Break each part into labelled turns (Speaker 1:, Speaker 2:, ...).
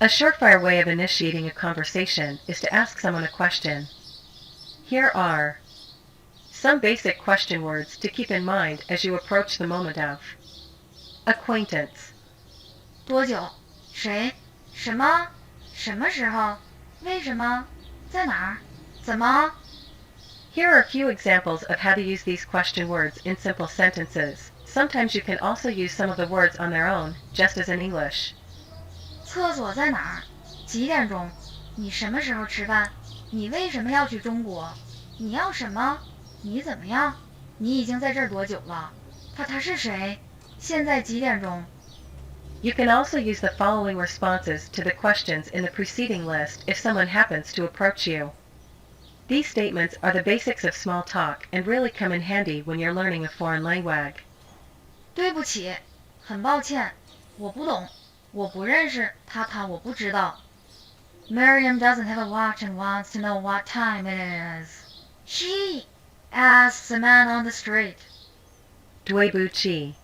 Speaker 1: A surefire way of initiating a conversation is to ask someone a question. Here are some basic question words to keep in mind as you approach the moment of acquaintance.
Speaker 2: 多久？谁？什么？什么时候？为什么？在哪儿？怎么？
Speaker 1: Here are a few examples of how to use these question words in simple sentences. Sometimes you can also use some of the words on their own, just as in English.
Speaker 2: 厕所在哪儿？几点钟？你什么时候吃饭？你为什么要去中国？你要什么？你怎么样？你已经在这儿多久了？他是谁？现在几点钟？
Speaker 1: You can also use the following responses to the questions in the preceding list if someone happens to approach you. These statements are the basics of small talk and really come in handy when you're learning a foreign language.
Speaker 2: 对不起，很抱歉，我不懂，我不认识他我不知道。Miriam doesn't have a watch and wants to know what time it is. She asks the man on the street.
Speaker 1: 对不起，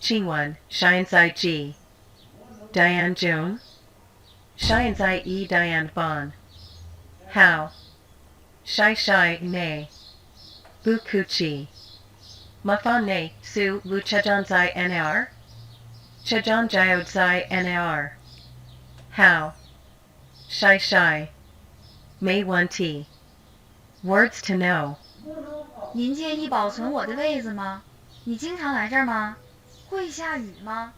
Speaker 1: 请问现在几点钟？现在一点半。How? 谢谢你，不客气。麻烦你速路车站在哪儿？车站就在哪儿？ How? 谢谢，没问题。Words to know.
Speaker 2: 您介意保存我的位子吗？你经常来这儿吗？会下雨吗？